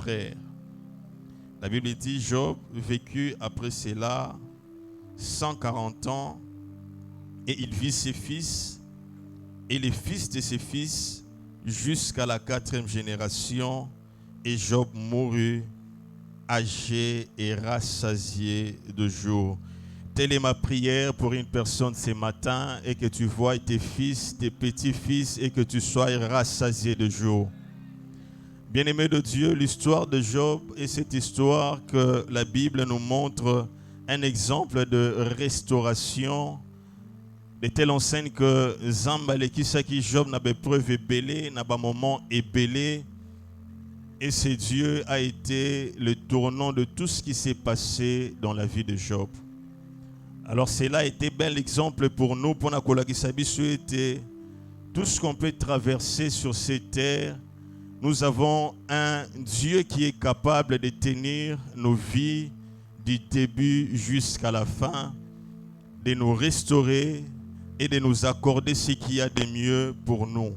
frères. La Bible dit Job vécut après cela 140 ans et il vit ses fils et les fils de ses fils jusqu'à la 4e génération, et Job mourut âgé et rassasié de jours. Telle est ma prière pour une personne ce matin, et que tu vois tes fils, tes petits-fils, et que tu sois rassasié de jours. Bien-aimé de Dieu, l'histoire de Job est cette histoire que la Bible nous montre un exemple de restauration, de telle enseigne que Zambale Kisaki Job n'a pas preuve ébélé, n'a pas moment ébélé, et c'est Dieu a été le tournant de tout ce qui s'est passé dans la vie de Job. Alors cela a été bel exemple pour nous, pour tout ce qu'on peut traverser sur cette terre. Nous avons un Dieu qui est capable de tenir nos vies du début jusqu'à la fin, de nous restaurer et de nous accorder ce qu'il y a de mieux pour nous.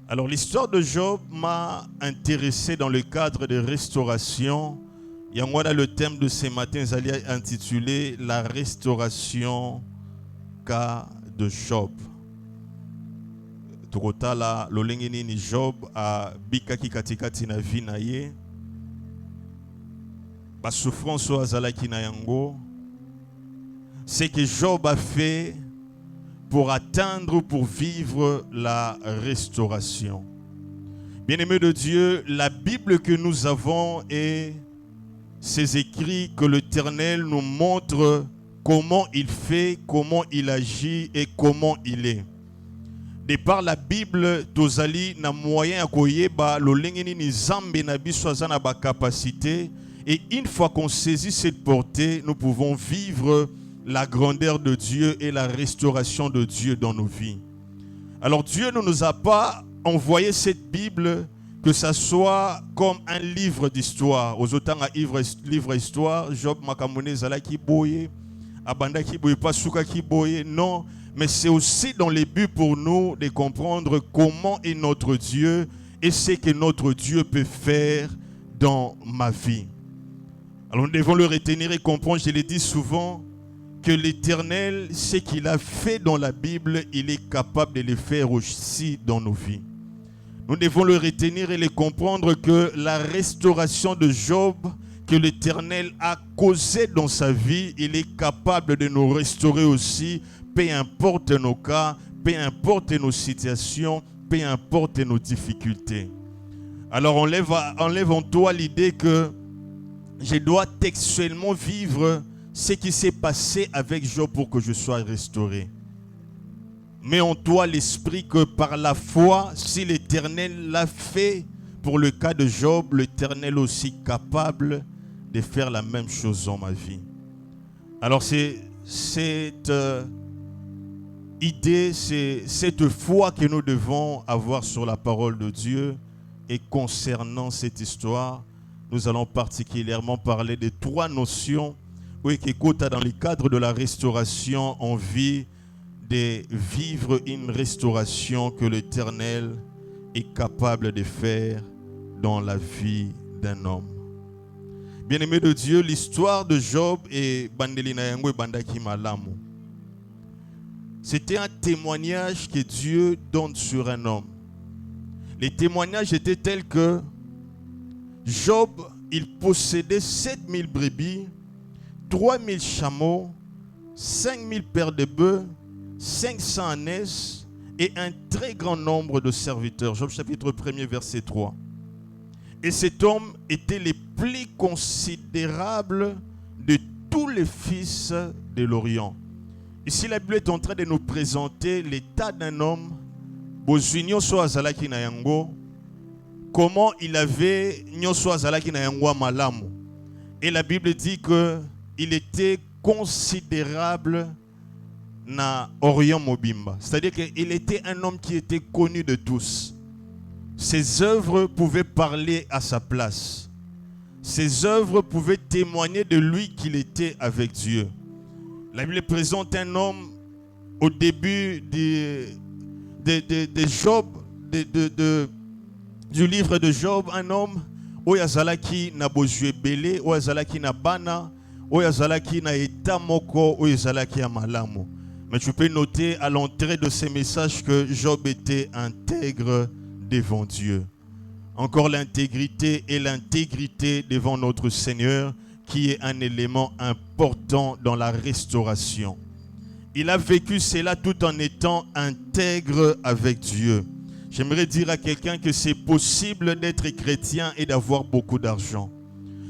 Alors l'histoire de Job m'a intéressé dans le cadre de restauration. Il y a le thème de ce matin intitulé « La restauration cas de Job ». Tokotala lolengeni ni Job a bikaki katikati na vie na ye. Ba souffrance o azalaki na yango. Ce que Job a fait pour atteindre, pour vivre la restauration. Bien-aimés de Dieu, la Bible que nous avons et ces écrits que l'Éternel nous montre comment il fait, comment il agit et comment il est. De par la Bible, tozali na moyen akoyeba lolengeni ni zambe na biso azana ba capacité, et une fois qu'on saisit cette portée, nous pouvons vivre la grandeur de Dieu et la restauration de Dieu dans nos vies. Alors Dieu ne nous a pas envoyé cette Bible que ça soit comme un livre d'histoire. Aux autant à livre histoire, Job makamone zalaki boye, abanda ki boye pasuka ki boye, non. Mais c'est aussi dans les buts pour nous de comprendre comment est notre Dieu et ce que notre Dieu peut faire dans ma vie. Alors nous devons le retenir et comprendre, je l'ai dit souvent, que l'Éternel, ce qu'il a fait dans la Bible, il est capable de le faire aussi dans nos vies. Nous devons le retenir et le comprendre que la restauration de Job que l'Éternel a causée dans sa vie, il est capable de nous restaurer aussi, peu importe nos cas, peu importe nos situations, peu importe nos difficultés. Alors enlève en toi l'idée que je dois textuellement vivre ce qui s'est passé avec Job pour que je sois restauré. Mets en toi l'esprit que par la foi, si l'Éternel l'a fait pour le cas de Job, l'Éternel est aussi capable de faire la même chose dans ma vie. Alors c'est cette idée, c'est cette foi que nous devons avoir sur la parole de Dieu. Et concernant cette histoire, nous allons particulièrement parler de 3 notions qui comptent dans le cadre de la restauration en vie, de vivre une restauration que l'Éternel est capable de faire dans la vie d'un homme. Bien-aimé de Dieu, l'histoire de Job et Bandelina Yango et Bandaki Malamu, c'était un témoignage que Dieu donne sur un homme. Les témoignages étaient tels que Job, il possédait 7000 brebis, 3000 chameaux, 5000 paires de bœufs, 500 ânes et un très grand nombre de serviteurs. Job chapitre 1er verset 3. Et cet homme était le plus considérable de tous les fils de l'Orient. Ici, la Bible est en train de nous présenter l'état d'un homme, comment il avait malamu. Et la Bible dit qu'il était considérable na Orient Mobimba. C'est-à-dire qu'il était un homme qui était connu de tous. Ses œuvres pouvaient parler à sa place. Ses œuvres pouvaient témoigner de lui qu'il était avec Dieu. La Bible présente un homme au début de Job, du livre de Job, un homme oyo azalaki na bozwi ebele, oyo azalaki na bana, oyo azalaki na état moko, oyo azalaki ya malamu. Mais tu peux noter à l'entrée de ces messages que Job était intègre devant Dieu. Encore l'intégrité et l'intégrité devant notre Seigneur qui est un élément important dans la restauration. Il a vécu cela tout en étant intègre avec Dieu. J'aimerais dire à quelqu'un que c'est possible d'être chrétien et d'avoir beaucoup d'argent.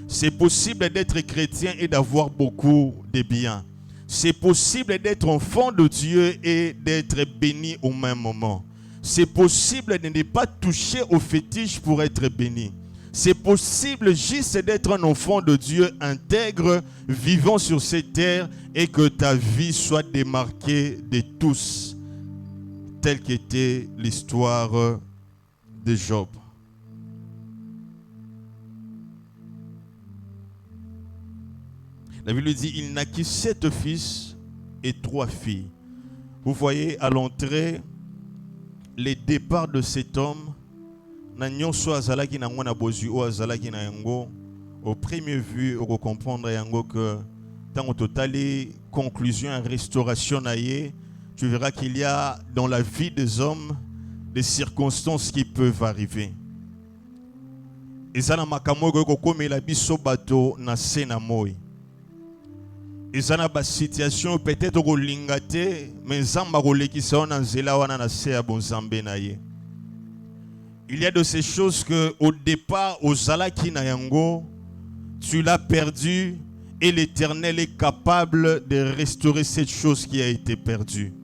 C'est possible d'être chrétien et d'avoir beaucoup de biens. C'est possible d'être enfant de Dieu et d'être béni au même moment. C'est possible de ne pas toucher aux fétiches pour être béni. C'est possible juste d'être un enfant de Dieu intègre, vivant sur cette terre et que ta vie soit démarquée de tous, telle qu'était l'histoire de Job. La Bible dit, il naquit 7 fils et 3 filles. Vous voyez à l'entrée les départs de cet homme. Au premier vue, on comprendre que dans le total conclusion et restauration, tu verras qu'il y a dans la vie des hommes des circonstances qui peuvent arriver. Et ça n'a pas comme la biso bateau na sena moi. Et ça n'a pas situation peut-être au lingate, mais zamba roleki sa na nzela wana na se ya bonzambe na ye. Il y a de ces choses que au départ au zalaki na yango, tu l'as perdu et l'Éternel est capable de restaurer cette chose qui a été perdue.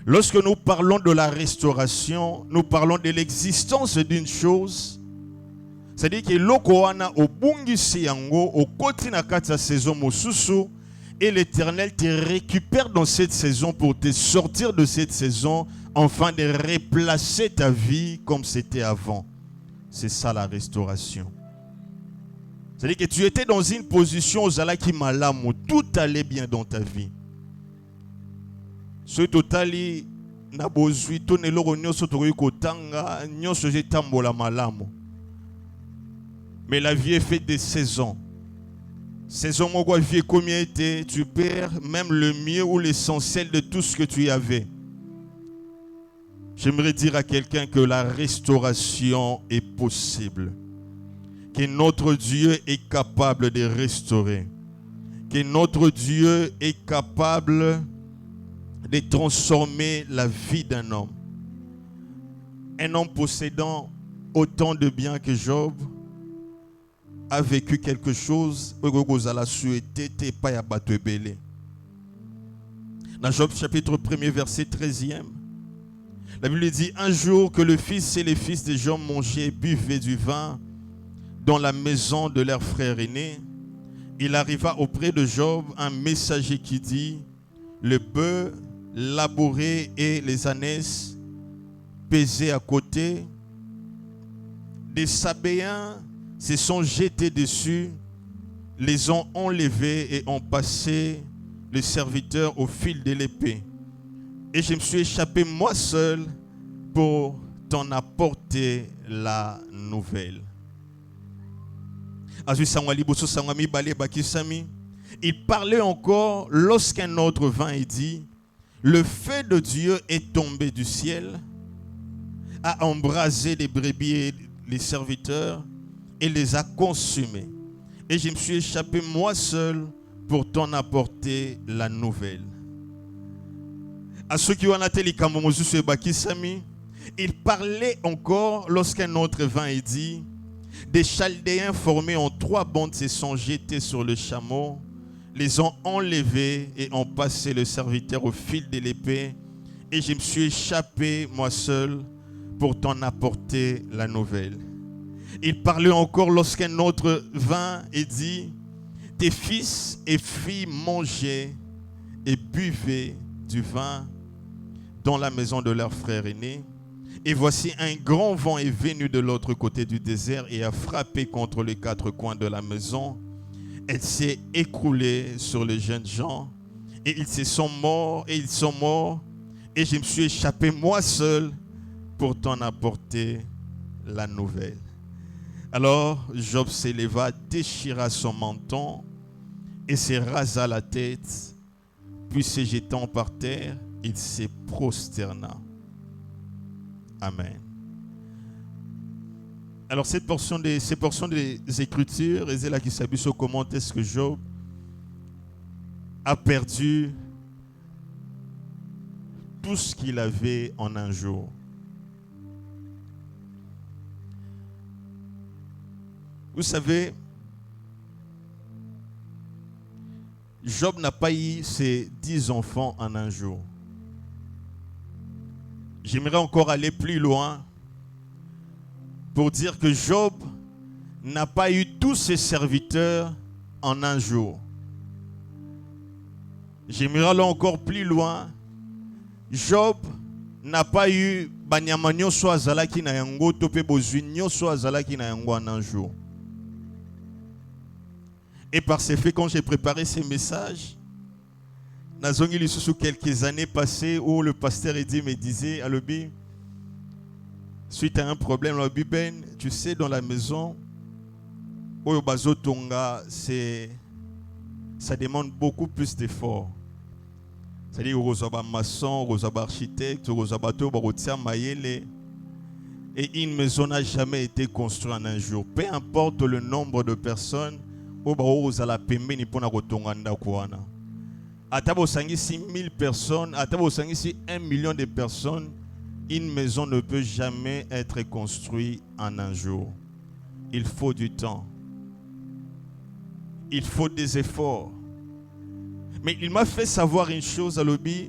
Lorsque nous parlons de la restauration, nous parlons de l'existence d'une chose. C'est-à-dire que loko wana obungisi yango okoti na kati ya saison mosusu. Et l'Éternel te récupère dans cette saison pour te sortir de cette saison, afin de replacer ta vie comme c'était avant. C'est ça la restauration. C'est-à-dire que tu étais dans une position aux alaki malamu, tout allait bien dans ta vie. Ce totali na bozui to ne loro nyoso tokoki kotanga nyoso jetambola malamu. Mais la vie est faite de saisons. Saison moko vie combien était, tu perds même le mieux ou l'essentiel de tout ce que tu avais. J'aimerais dire à quelqu'un que la restauration est possible. Que notre Dieu est capable de restaurer. Que notre Dieu est capable de transformer la vie d'un homme. Un homme possédant autant de biens que Job a vécu quelque chose dans Job chapitre 1er verset 13e, la Bible dit, un jour que le fils et les fils de Job mangeaient et buvaient du vin dans la maison de leur frère aîné, il arriva auprès de Job un messager qui dit, le bœuf labouré et les ânesses pesés à côté, des Sabéens se sont jetés dessus, les ont enlevés et ont passé le serviteur au fil de l'épée. Et je me suis échappé moi seul pour t'en apporter la nouvelle. Il parlait encore lorsqu'un autre vint et dit, le feu de Dieu est tombé du ciel, a embrasé les brebis et les serviteurs, et les a consumés. Et je me suis échappé moi seul pour t'en apporter la nouvelle. À ceux qui ont été il parlait encore lorsqu'un autre vint et dit, des Chaldéens formés en 3 bandes se sont jetés sur le chameau, les ont enlevés et ont passé le serviteur au fil de l'épée. Et je me suis échappé moi seul pour t'en apporter la nouvelle. Il parlait encore lorsqu'un autre vint et dit, tes fils et filles mangeaient et buvaient du vin dans la maison de leur frère aîné. Et voici un grand vent est venu de l'autre côté du désert et a frappé contre les 4 coins de la maison. Elle s'est écroulée sur les jeunes gens et ils se sont morts et ils sont morts. Et je me suis échappé moi seul pour t'en apporter la nouvelle. Alors Job s'éleva, déchira son menton et se rasa la tête, puis se jetant par terre, il se prosterna. Amen. Alors ces portions des Écritures, et c'est là qui s'abuse sur comment est-ce que Job a perdu tout ce qu'il avait en un jour. Vous savez, Job n'a pas eu ses 10 enfants en un jour. J'aimerais encore aller plus loin pour dire que Job n'a pas eu tous ses serviteurs en un jour. J'aimerais aller encore plus loin. Job n'a pas eu banyama nyonso azalaki na yango to pe bozwi nyonso azalaki na yango en un jour. Et par ces faits, quand j'ai préparé ces messages, nazongi lisusu quelques années passées où le pasteur Eddy me disait, Alobi, suite à un problème, Alobi Ben, tu sais, dans la maison, Oyo Bazo Tonga, ça demande beaucoup plus d'efforts. C'est-à-dire, Rosaba maçon, Rosaba architecte, Rosaba Tobarotia Mayele. Et une maison n'a jamais été construite en un jour. Peu importe le nombre de personnes, Obaozala Pembe ni pona Rotonganda Kouana. Atabo Sangisi 1000 personnes, Atabo Sangisi 1 million de personnes, une maison ne peut jamais être construite en un jour. Il faut du temps. Il faut des efforts. Mais il m'a fait savoir une chose à l'obi.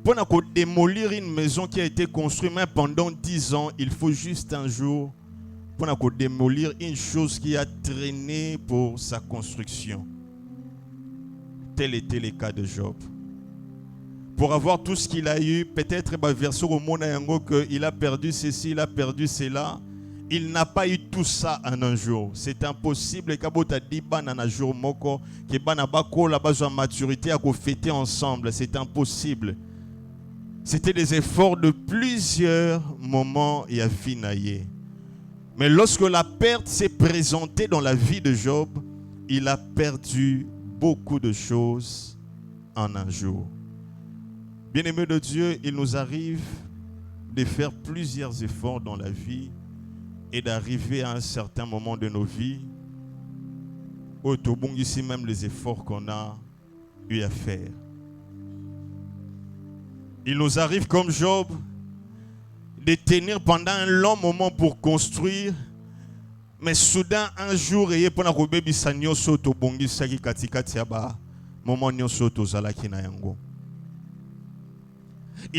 Pour démolir une maison qui a été construite même pendant 10 ans, il faut juste un jour pour démolir une chose qui a traîné pour sa construction. Tel était le cas de Job. Pour avoir tout ce qu'il a eu, peut-être verser au monde qu'il a perdu ceci, il a perdu cela. Il n'a pas eu tout ça en un jour. C'est impossible que un jour moko que banabako la base de maturité à fêter ensemble. C'est impossible. C'était des efforts de plusieurs moments et à finailler. Mais lorsque la perte s'est présentée dans la vie de Job, il a perdu beaucoup de choses en un jour. Bien-aimés de Dieu, il nous arrive de faire plusieurs efforts dans la vie et d'arriver à un certain moment de nos vies où ici même les efforts qu'on a eu à faire. Il nous arrive comme Job de tenir pendant un long moment pour construire, mais soudain un jour il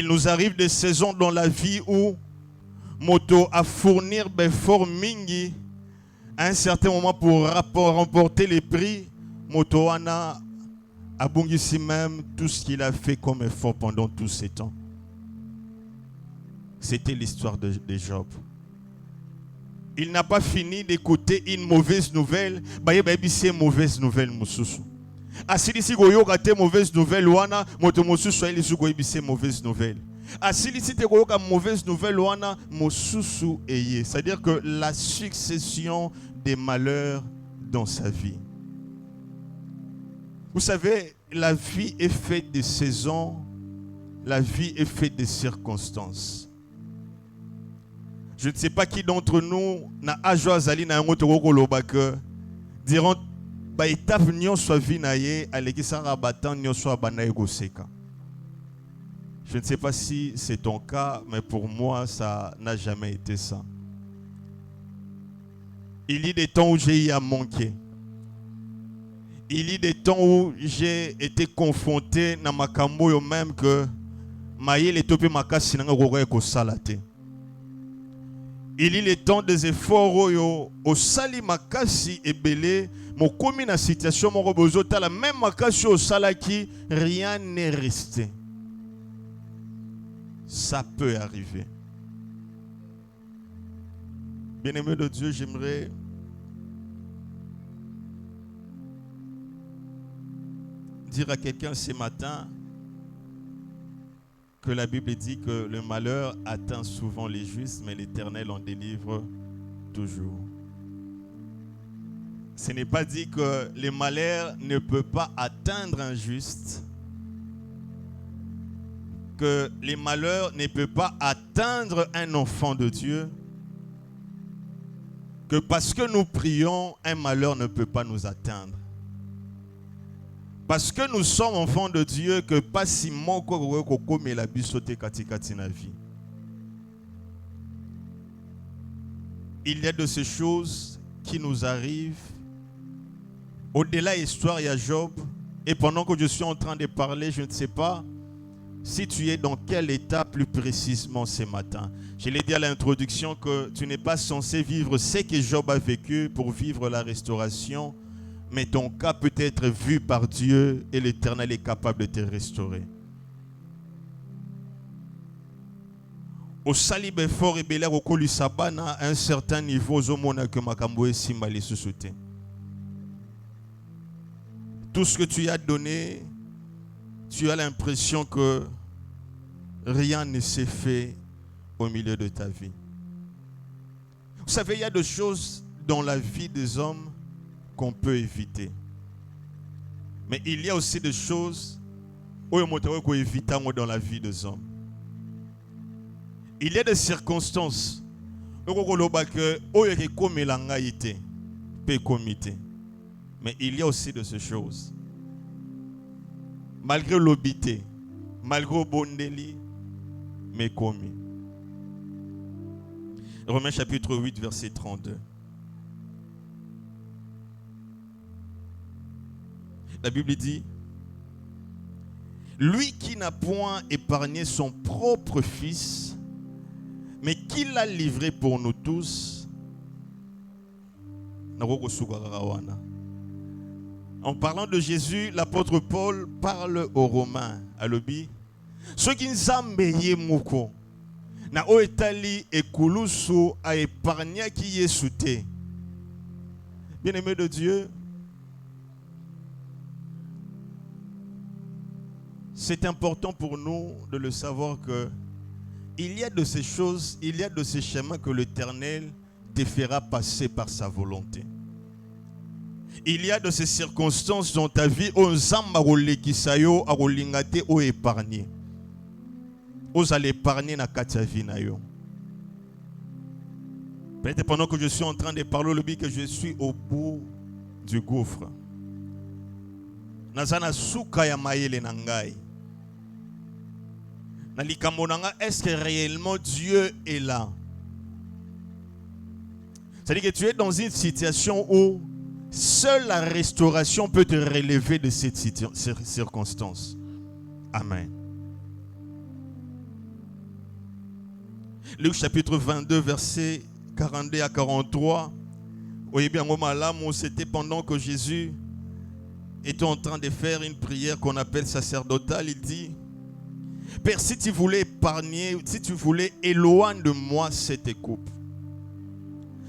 nous arrive des saisons dans la vie où moto à fournir fort mingi à un certain moment pour remporter les prix, moto ana abungisi même tout ce qu'il a fait comme effort pendant tous ces temps. C'était l'histoire de Job. Il n'a pas fini d'écouter une mauvaise nouvelle. C'est une mauvaise nouvelle mususu. Asilisi goyoka te mauvaise nouvelle wana moto mususu ailisu goyibise mauvaise nouvelle. Asilisi te goyoka mauvaise nouvelle wana mususu eye. C'est-à-dire que la succession des malheurs dans sa vie. Vous savez, la vie est faite de saisons, la vie est faite de circonstances. Je ne sais pas qui d'entre nous na ajoa zali na yango toko lobaka diront ba étape nyonso vie na ye alekisa rabatan nyonso abana egoseka. Je ne sais pas si c'est ton cas, mais pour moi ça n'a jamais été ça. Il y a des temps où j'ai eu à manquer. Il y a des temps où j'ai été confronté na makambo yo même que maye le topé makasi nanga gogoye ko salate. Il y a les temps des efforts au sali makasi et belé mon commis na situation mon robozo la même makasi au salaki rien n'est resté. Ça peut arriver. Bien-aimé de Dieu, j'aimerais dire à quelqu'un ce matin que la Bible dit que le malheur atteint souvent les justes, mais l'Éternel en délivre toujours. Ce n'est pas dit que les malheurs ne peuvent pas atteindre un juste, que les malheurs ne peuvent pas atteindre un enfant de Dieu, que parce que nous prions, un malheur ne peut pas nous atteindre. Parce que nous sommes enfants de Dieu, que pas si moko comme la bisote katikati na vie. Il y a de ces choses qui nous arrivent. Au-delà de l'histoire, il y a Job. Et pendant que je suis en train de parler, je ne sais pas si tu es dans quel état plus précisément ce matin. Je l'ai dit à l'introduction que tu n'es pas censé vivre ce que Job a vécu pour vivre la restauration. Mais ton cas peut être vu par Dieu et l'Éternel est capable de te restaurer. Au salibe fort et belé au colu sabana à un certain niveau, zomona que makambo et simbali sous-souté. Tout ce que tu as donné, tu as l'impression que rien ne s'est fait au milieu de ta vie. Vous savez, il y a des choses dans la vie des hommes qu'on peut éviter. Mais il y a aussi des choses qu'on peut éviter dans la vie des hommes. Il y a des circonstances mais il y a aussi de ces choses. Malgré l'obité, malgré le bondeli, mais commis. Romains chapitre 8, verset 32. La Bible dit, lui qui n'a point épargné son propre fils, mais qui l'a livré pour nous tous. En parlant de Jésus, l'apôtre Paul parle aux Romains. Alobi, ceux qui nous ont moko na oetali ekulusu a épargné qui est souté. Bien-aimé de Dieu, c'est important pour nous de le savoir que il y a de ces choses, il y a de ces chemins que l'Éternel te fera passer par sa volonté. Il y a de ces circonstances dans ta vie où Zamba rolekisayo a rolingate ou épargné. Vous allez épargner na katavi na yo. Peut-être pendant que je suis en train de parler, le but que je suis au bout du gouffre. Nazana suka ya mayele nangai. Est-ce que réellement Dieu est là? C'est-à-dire que tu es dans une situation où seule la restauration peut te relever de cette circonstance. Amen. Luc chapitre 22, versets 42 à 43. Oui, bien, c'était pendant que Jésus était en train de faire une prière qu'on appelle sacerdotale. Il dit, Père, si tu voulais épargner, si tu voulais éloigner de moi cette coupe.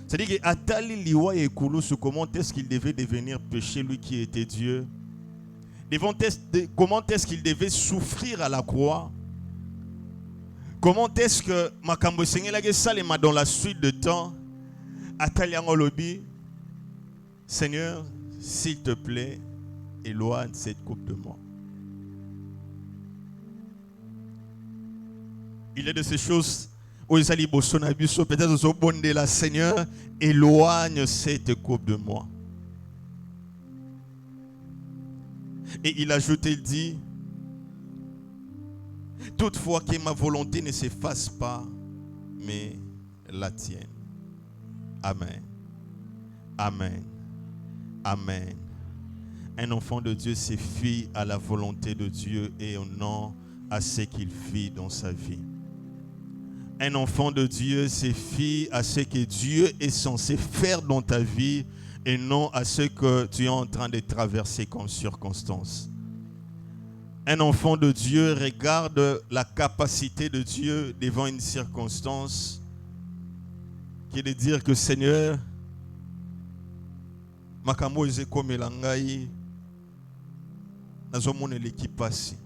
C'est-à-dire que Atali Liwa et Koulousu, comment est-ce qu'il devait devenir péché, lui qui était Dieu? Comment est-ce qu'il devait souffrir à la croix? Comment est-ce que Makambo Seigneur Salema dans la suite de temps, Atali Angolobi, Seigneur, s'il te plaît, éloigne cette coupe de moi. Il y a de ces choses où ils allaient peut-être au bon de la Seigneur, éloigne cette coupe de moi. Et il ajoute, il dit, toutefois que ma volonté ne s'efface pas, mais la tienne. Amen. Amen. Amen. Un enfant de Dieu se fie à la volonté de Dieu et non à ce qu'il fit dans sa vie. Un enfant de Dieu se fie à ce que Dieu est censé faire dans ta vie et non à ce que tu es en train de traverser comme circonstance. Un enfant de Dieu regarde la capacité de Dieu devant une circonstance qui est de dire que Seigneur, makambo ezekomela ngai nazomona l'équipe passée.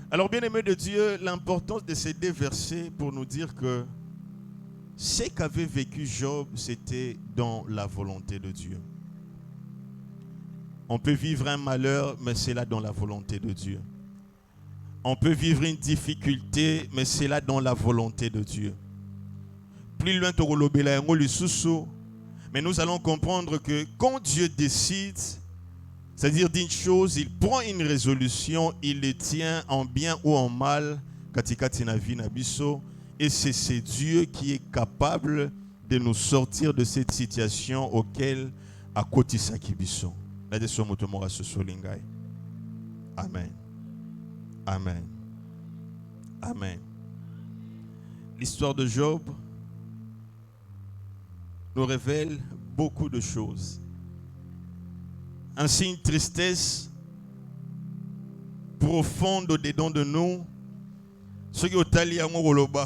Alors, bien-aimés de Dieu, l'importance de ces deux versets pour nous dire que ce qu'avait vécu Job, c'était dans la volonté de Dieu. On peut vivre un malheur, mais c'est là dans la volonté de Dieu. On peut vivre une difficulté, mais c'est là dans la volonté de Dieu. Plus loin, mais nous allons comprendre que quand Dieu décide, c'est-à-dire d'une chose, il prend une résolution, il le tient en bien ou en mal, et c'est Dieu qui est capable de nous sortir de cette situation auquel à côté Sakibiso. Amen. Amen. Amen. L'histoire de Job nous révèle beaucoup de choses. Ainsi, une tristesse profonde au-dedans de nous.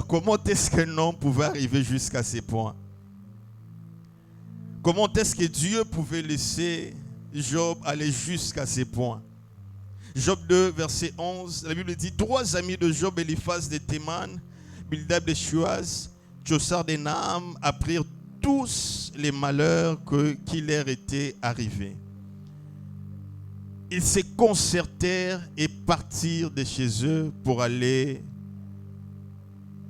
Comment est-ce qu'un homme pouvait arriver jusqu'à ces points? Comment est-ce que Dieu pouvait laisser Job aller jusqu'à ces points? Job 2, verset 11, la Bible dit: 3 amis de Job, Eliphaz de Théman, Bildad de Shuaz, Jossar de Naam, apprirent tous les malheurs qui leur étaient arrivés. Ils se concertèrent et partirent de chez eux pour aller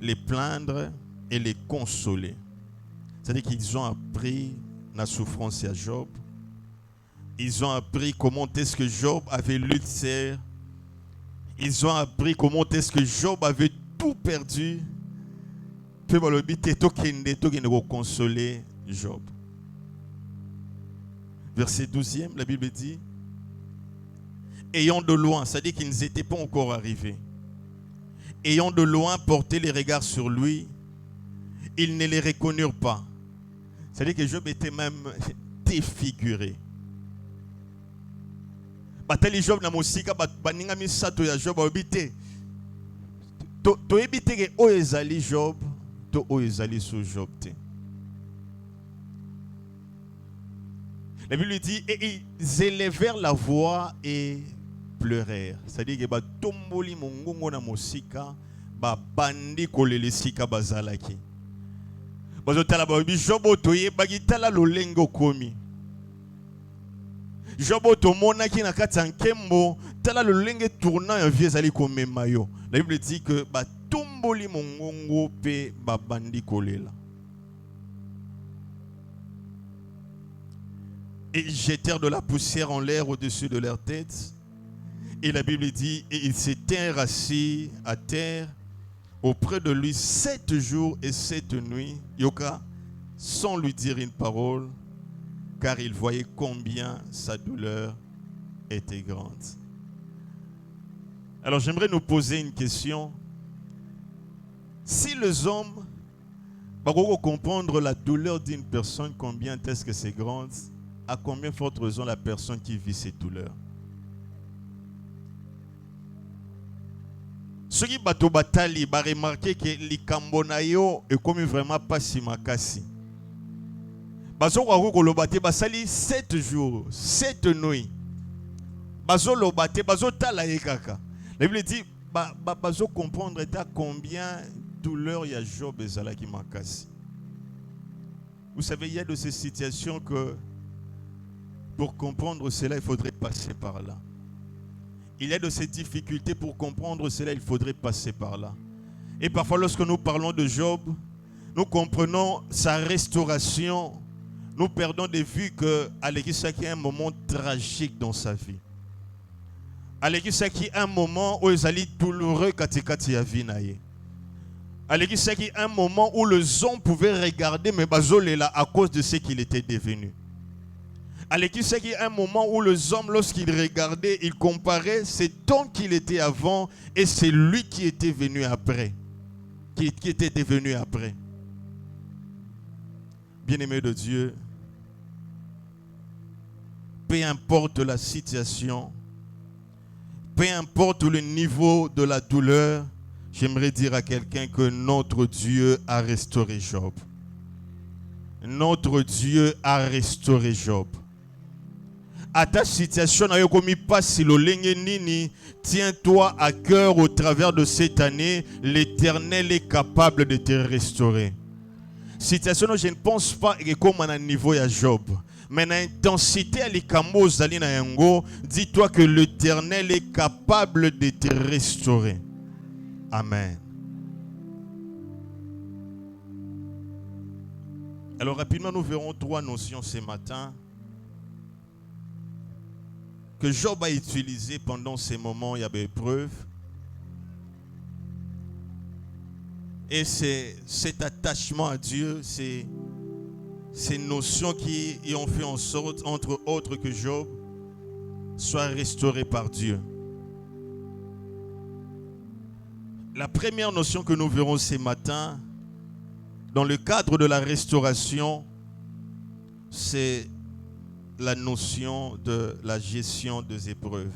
les plaindre et les consoler. C'est-à-dire qu'ils ont appris la souffrance à Job. Ils ont appris comment est-ce que Job avait lutté. Ils ont appris comment est-ce que Job avait tout perdu. Pour consoler Job. Verset 12e, la Bible dit: ayant de loin, c'est-à-dire qu'ils n'étaient pas encore arrivés, ayant de loin porté les regards sur lui, ils ne les reconnurent pas. C'est-à-dire que Job était même défiguré. Batali Job na musika baninga misato ya Job obité. To ebité ke o ezali Job, to o ezali sous Job te. La Bible dit: et ils élevèrent la voix et pleurèrent. C'est-à-dire que ba tomboli mongongo na musika ba bandi kolelesika bazalaki. Bazotala ba Job otoye bagitala lolengo komi. Job otomonaki na kati ya nkembo tala lolenge tournant ya vie ezali komema yo. La Bible dit que ba tomboli mongongo pe ba bandi kolela. Et ils jetèrent de la poussière en l'air au-dessus de leur tête. Et la Bible dit: et ils s'étaient assis à terre auprès de lui 7 jours et 7 nuits, Yoka, sans lui dire une parole, car il voyait combien sa douleur était grande. Alors j'aimerais nous poser une question. Si les hommes vont comprendre la douleur d'une personne, combien est-ce que c'est grand, à combien forte raison la personne qui vit cette douleur? Ceux qui bateau batali va remarquer que les cambonayo est comme vraiment pas si makasi. Bazo kwa kolobate basali 7 jours, 7 nuits. Bazo lobate, bazo tala ekaka. La Bible dit bazo comprendre à combien douleur il y a Job ezala qui makasi. Vous savez, il y a de ces situations que pour comprendre cela, il faudrait passer par là. Il y a de ces difficultés, pour comprendre cela, il faudrait passer par là. Et parfois, lorsque nous parlons de Job, nous comprenons sa restauration. Nous perdons de vue qu'Alekisaki a un moment tragique dans sa vie. Alekisaki a un moment où il est douloureux katikati ya vie naye. Alekisaki a un moment où les hommes pouvaient regarder, mais bazolela à cause de ce qu'il était devenu. Alekisaki a un moment où les hommes, lorsqu'ils regardaient, ils comparaient cet homme qu'il était avant et c'est lui qui était venu après. Qui était devenu après. Bien-aimé de Dieu, peu importe la situation, peu importe le niveau de la douleur, j'aimerais dire à quelqu'un que notre Dieu a restauré Job. Notre Dieu a restauré Job. À ta situation, tiens-toi à cœur au travers de cette année, l'Éternel est capable de te restaurer. situation, je ne pense pas que comme à un niveau de Job. Mais l'intensité à l'ikamo zali na yango, dis-toi que l'Éternel est capable de te restaurer. Amen. Alors rapidement, nous verrons 3 notions ce matin que Job a utilisées pendant ces moments où il y avait épreuve. Et c'est cet attachement à Dieu, c'est ces notions qui ont fait en sorte, entre autres, que Job soit restauré par Dieu. La première notion que nous verrons ce matin, dans le cadre de la restauration, c'est la notion de la gestion des épreuves.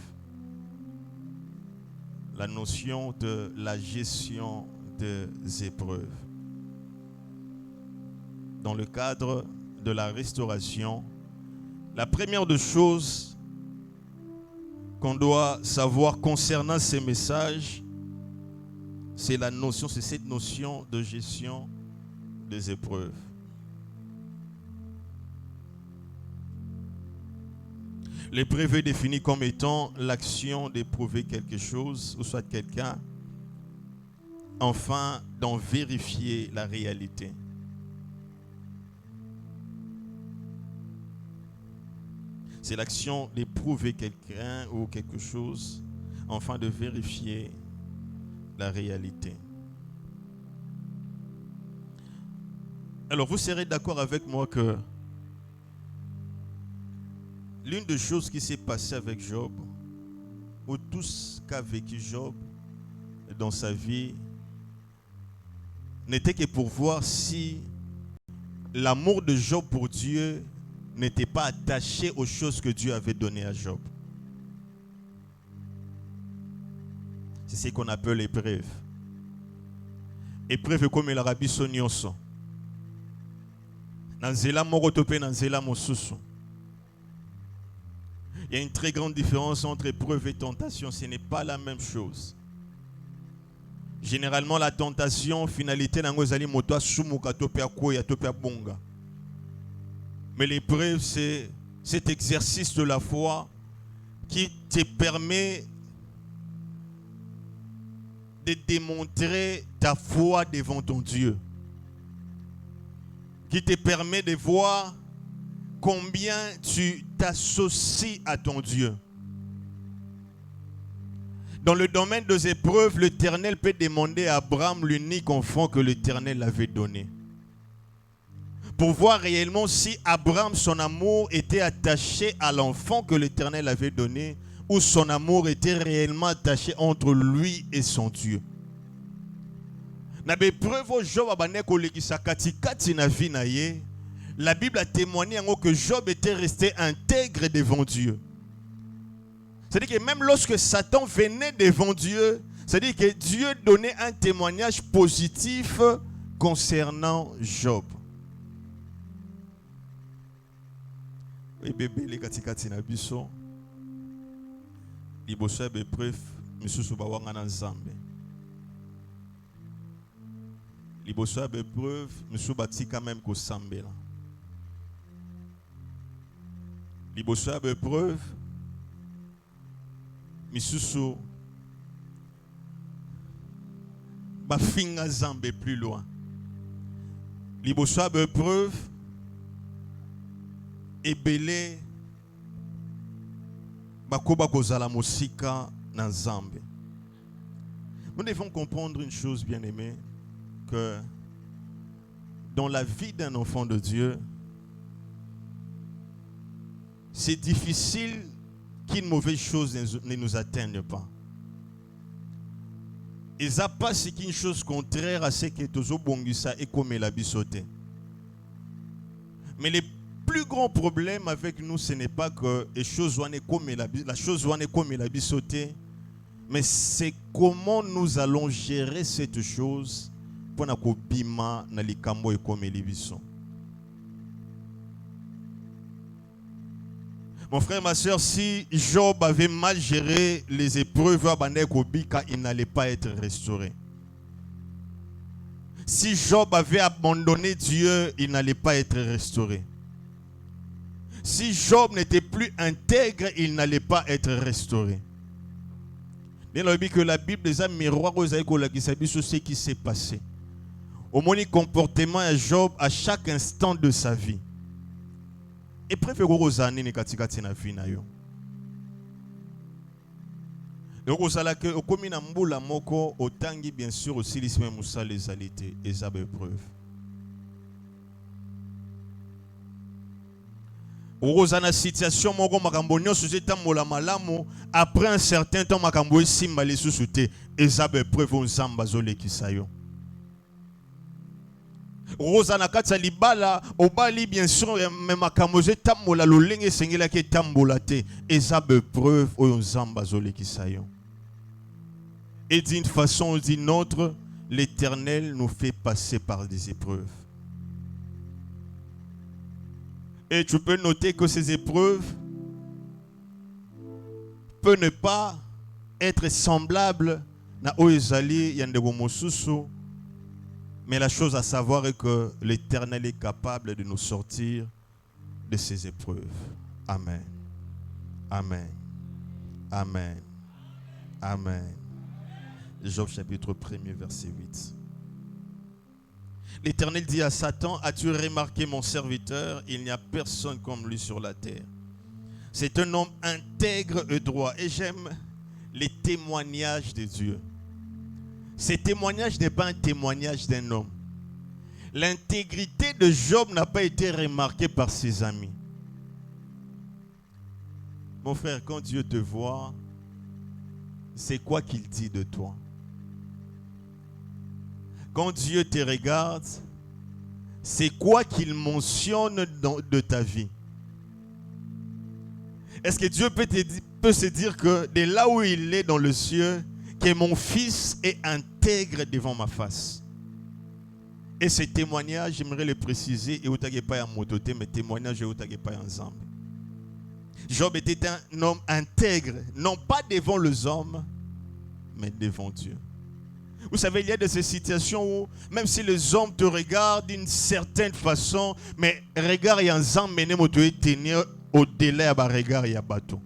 La notion de la gestion des épreuves. Dans le cadre de la restauration, la première des choses qu'on doit savoir concernant ces messages, c'est cette notion de gestion des épreuves. L'épreuve est définie comme étant l'action d'éprouver quelque chose, ou soit quelqu'un, afin d'en vérifier la réalité. C'est l'action d'éprouver quelqu'un ou quelque chose, afin de vérifier la réalité. Alors vous serez d'accord avec moi que l'une des choses qui s'est passée avec Job, ou tout ce qu'a vécu Job dans sa vie, n'était que pour voir si l'amour de Job pour Dieu n'était pas attaché aux choses que Dieu avait données à Job. C'est ce qu'on appelle l'épreuve. Épreuve comme le rabbi Sonyoso. Nanzela morotope nanzela mosusu. Il y a une très grande différence entre épreuve et tentation. Ce n'est pas la même chose. Généralement, la tentation, finalité, mais l'épreuve, c'est cet exercice de la foi qui te permet de démontrer ta foi devant ton Dieu. Qui te permet de voir combien tu t'associes à ton Dieu. Dans le domaine des épreuves, l'Éternel peut demander à Abraham l'unique enfant que l'Éternel avait donné. Pour voir réellement si Abraham, son amour était attaché à l'enfant que l'Éternel avait donné, ou son amour était réellement attaché entre lui et son Dieu. La Bible a témoigné que Job était resté intègre devant Dieu. C'est-à-dire que même lorsque Satan venait devant Dieu, c'est-à-dire que Dieu donnait un témoignage positif concernant Job. Et bébé les katikati na biso liboso ya bepreuve misusu bawanga na Nzambe. Liboso ya bepreuve misusu batika même kosambela. Liboso ya bepreuve misusu bafinga Nzambe plus loin. Liboso ya bepreuve ebele bakoba kozala mosika na Nzambe. Nous devons comprendre une chose, bien-aimés, que dans la vie d'un enfant de Dieu, c'est difficile qu'une mauvaise chose ne nous atteigne pas. Et ça passe qu'une chose contraire à ce que tozo bongisa et comme la bisote. Mais le plus grand problème avec nous, ce n'est pas que les choses la chose soit comme la bisote, mais c'est comment nous allons gérer cette chose pour na kobima na likambo et comme les biso. Mon frère, ma soeur, si Job avait mal géré les épreuves, il n'allait pas être restauré. Si Job avait abandonné Dieu, il n'allait pas être restauré. Si Job n'était plus intègre, il n'allait pas être restauré. Bien que la Bible des âmes miroirs aux ce qui s'est passé. Au moins le comportement de Job à chaque instant de sa vie. Et préférez aux années négatifs na vie na yo. Donc au sala que au komina mbula moko otangi bien sûr aussi l'isme musa les alités et ça épreuve. Rozana situation moko makambo nyonso zetambola malamu après un certain temps makambo esimba lisusu te eza épreuve nzamba zolekisa yo. Rozana katsa libala obali bien sûr mais makambo zetambola lolenge sengela ke tambola te eza épreuve oyo nzamba zolekisa yo. Et d'une façon ou d'une autre, l'Éternel nous fait passer par des épreuves. Et tu peux noter que ces épreuves peuvent ne pas être semblables à Oezali Yandego Mosusu, mais la chose à savoir est que l'Éternel est capable de nous sortir de ces épreuves. Amen. Amen. Amen. Amen. Job chapitre 1er verset 8. L'Éternel dit à Satan, as-tu remarqué mon serviteur? Il n'y a personne comme lui sur la terre. C'est un homme intègre et droit. Et j'aime les témoignages de Dieu. Ces témoignages n'est pas un témoignage d'un homme. L'intégrité de Job n'a pas été remarquée par ses amis. Mon frère, quand Dieu te voit, c'est quoi qu'il dit de toi? Quand Dieu te regarde, c'est quoi qu'il mentionne de ta vie? Est-ce que Dieu peut se dire que de là où il est dans le ciel, que mon fils est intègre devant ma face? Et ce témoignage, j'aimerais le préciser, et vous pas à mototé, mais témoignage, vous pas ensemble. Job était un homme intègre, non pas devant les hommes, mais devant Dieu. Vous savez, il y a de ces situations où, même si les hommes te regardent d'une certaine façon, mais regard et ensemble, mené moto tenir au-delà de regard et bateau.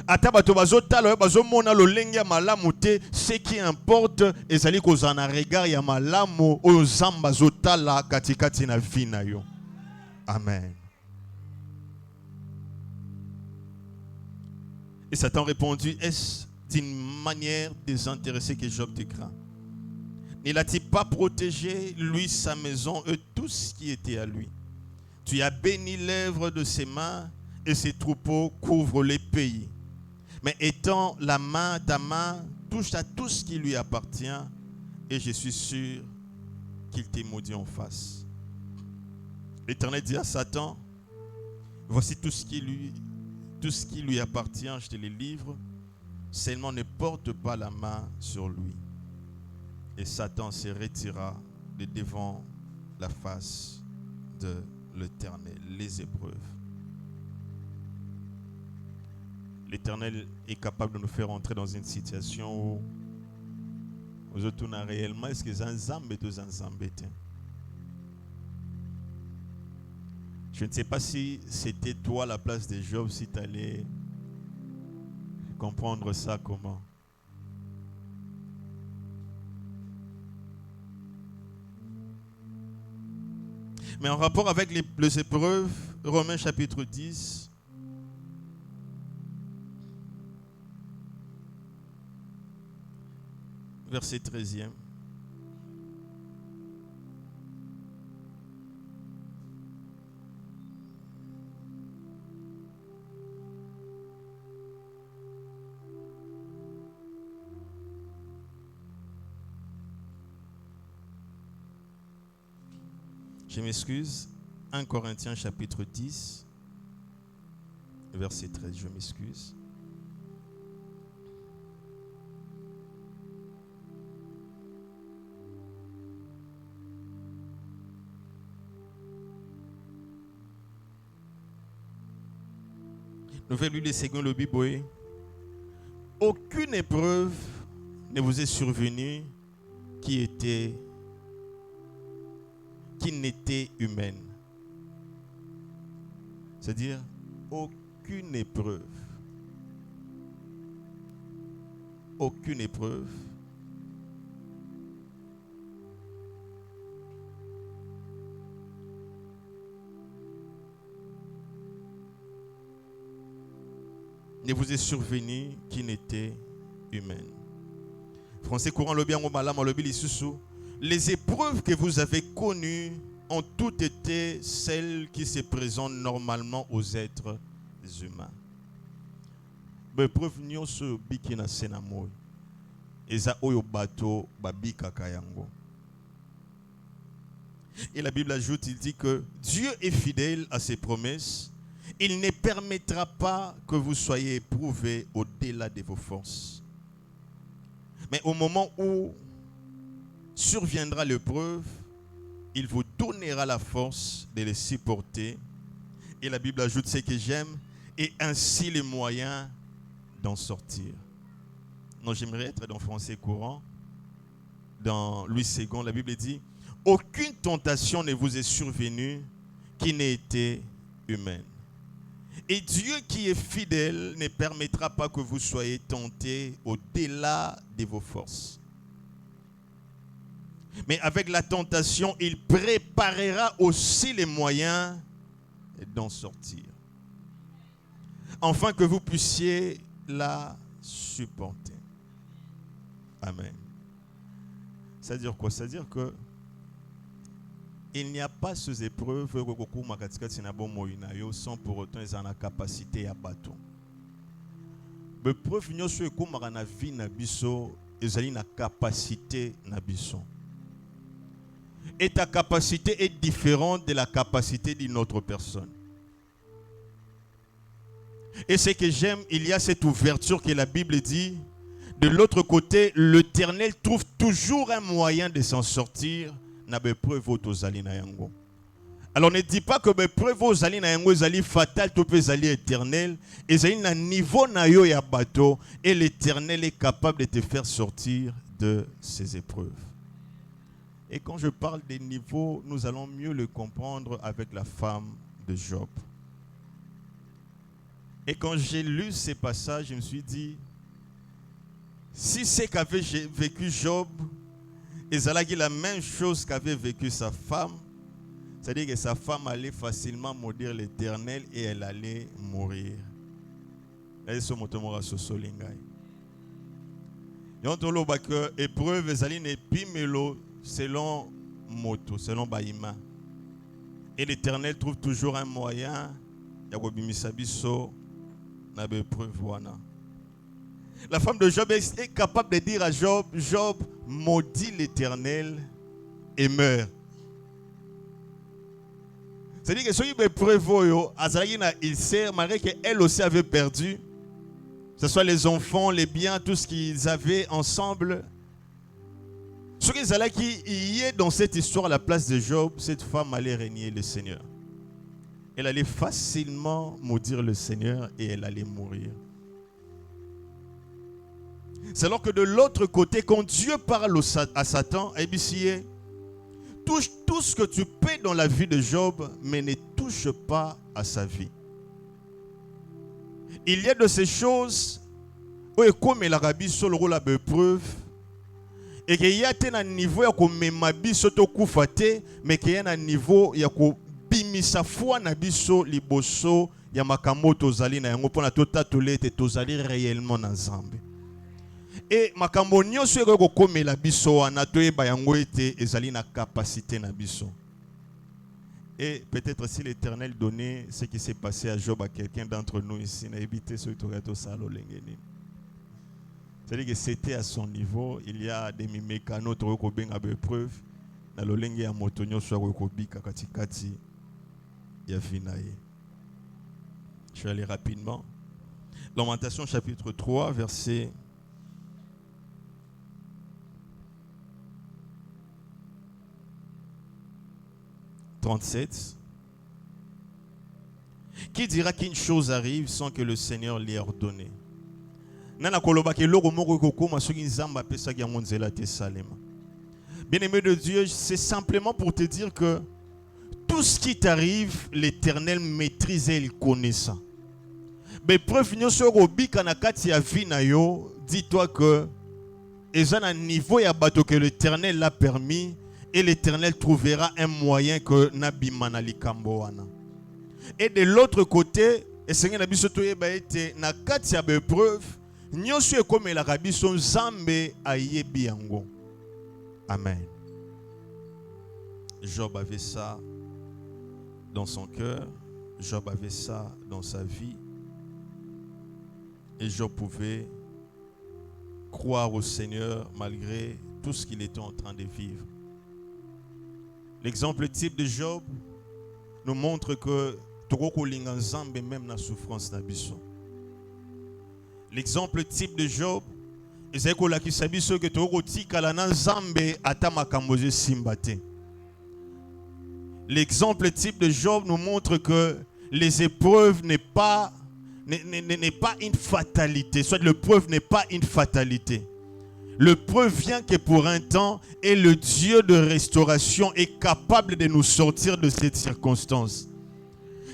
Ata bato bazotala bazomona lolenge ya malamu te, ce qui importe ezali kozana regard ya malamu oyo nzamba zotala katikati na vie na yo. Amen. Et Satan répondit, est-ce d'une manière désintéressée que Job te craint? Ne l'a-t-il pas protégé, lui, sa maison et tout ce qui était à lui? Tu as béni l'œuvre de ses mains et ses troupeaux couvrent les pays. Mais étends la main, ta main, touche à tout ce qui lui appartient et je suis sûr qu'il t'est maudit en face. L'Éternel dit à Satan, voici tout ce qui lui appartient, je te le livre. Seulement ne porte pas la main sur lui. Et Satan se retira de devant la face de l'Éternel. Les épreuves. L'Éternel est capable de nous faire entrer dans une situation où nous retournons réellement. Est-ce que c'est un zambé ou un zambété? Je ne sais pas si c'était toi à la place de Job, si tu allais comprendre ça comment. Mais en rapport avec les épreuves, Romains chapitre 10, verset 13e. Je m'excuse. 1 Corinthiens chapitre 10, verset 13. Je m'excuse. Nous allons lire le second le Bible. Aucune épreuve ne vous est survenue qui était qui n'était humaine. C'est-à-dire, aucune épreuve ne vous est survenue qui n'était humaine. Français courant le bien au malam le bilisusu. Les épreuves que vous avez connues ont toutes été celles qui se présentent normalement aux êtres humains. L'épreuve nyonso biki na senamoy. Eza oyo bato babika kayango. Et la Bible ajoute, il dit que Dieu est fidèle à ses promesses. Il ne permettra pas que vous soyez éprouvés au-delà de vos forces. Mais au moment où surviendra l'épreuve, il vous donnera la force de les supporter. Et la Bible ajoute ce que j'aime, et ainsi les moyens d'en sortir. Non, j'aimerais être dans français courant. Dans Louis II, la Bible dit, aucune tentation ne vous est survenue qui n'ait été humaine. Et Dieu qui est fidèle ne permettra pas que vous soyez tentés au-delà de vos forces. Mais avec la tentation, il préparera aussi les moyens d'en sortir. Afin que vous puissiez la supporter. Amen. C'est-à-dire quoi? C'est-à-dire que il n'y a pas ces épreuves sans pour autant ils ont la capacité à battre. L'épreuve n'y a pas na vie na biso, ils ont la capacité na biso. Et ta capacité est différente de la capacité d'une autre personne. Et ce que j'aime, il y a cette ouverture que la Bible dit. De l'autre côté, l'Éternel trouve toujours un moyen de s'en sortir. Alors ne dis pas que l'épreuve est fatale, est éternelle. Et c'est un niveau ya bateau. Et l'Éternel est capable de te faire sortir de ces épreuves. Et quand je parle des niveaux, nous allons mieux le comprendre avec la femme de Job. Et quand j'ai lu ces passages, je me suis dit, si c'est qu'avait vécu Job, et ça la même chose qu'avait vécu sa femme, c'est-à-dire que sa femme allait facilement maudire l'Éternel et elle allait mourir. Là, c'est motomora sosolingai. Yonto lo baka épreuve zaline pimelo selon moto, selon baïma. Et l'Éternel trouve toujours un moyen ya kobimisa biso na épreuve wana. La femme de Job est capable de dire à Job, Job maudit l'Éternel et meurt. C'est-à-dire que ceux qui prévoient, il sert, malgré qu'elle aussi avait perdu, que ce soit les enfants, les biens, tout ce qu'ils avaient ensemble. Ce qui y est dans cette histoire à la place de Job, cette femme allait régner le Seigneur. Elle allait facilement maudire le Seigneur et elle allait mourir. C'est alors que de l'autre côté, quand Dieu parle à Satan, touche tout ce que tu peux dans la vie de Job, mais ne touche pas à sa vie. Il y a de ces choses où comme la rabbin sur le rôle à l'épreuve, et qu'il y a un niveau où il y mais qu'il y a un niveau où il y a foi na biso liboso ya makamoto zali na yango pona totatole te tozali réellement na Nzambe. Et makambo nyonso eko komela biso wana toyeba yango ete ezali na capacité na biso. Et peut-être si l'Éternel donnait ce qui s'est passé à Job à quelqu'un d'entre nous ici, na évité ce toreto salo lengeni. C'est-à-dire que c'était à son niveau, il y a des mécanos toroko benga épreuve na lolenge ya moto nyonso ko bika katikati ya finaye. Je vais aller rapidement. Lamentation chapitre 3 verset 37. Qui dira qu'une chose arrive sans que le Seigneur l'ait ordonné? Nana koloba ke loko moko kokoma soki nzamba pesa ki yango nzela te salema. Bien-aimé de Dieu, c'est simplement pour te dire que tout ce qui t'arrive, l'Éternel maîtrise et il connaît ça. Mais preuve dis-toi que ils ont un niveau que l'Éternel l'a permis et l'Éternel trouvera un moyen que Nabi Manali Kamboana. Et de l'autre côté, et Seigneur Nabi Sotoyeba était na kati ya épreuve, nyonso comme la rabi son zambe ayebi yango. Amen. Job avait ça dans son cœur, Job avait ça dans sa vie. Et Job pouvait croire au Seigneur malgré tout ce qu'il était en train de vivre. L'exemple type de Job nous montre que même la souffrance d'Abisso. L'exemple type de Job, c'est que l'exemple type de Job nous montre que les épreuves n'est pas une fatalité. Soit l'épreuve n'est pas une fatalité. L'épreuve vient que pour un temps et le Dieu de restauration est capable de nous sortir de cette circonstance.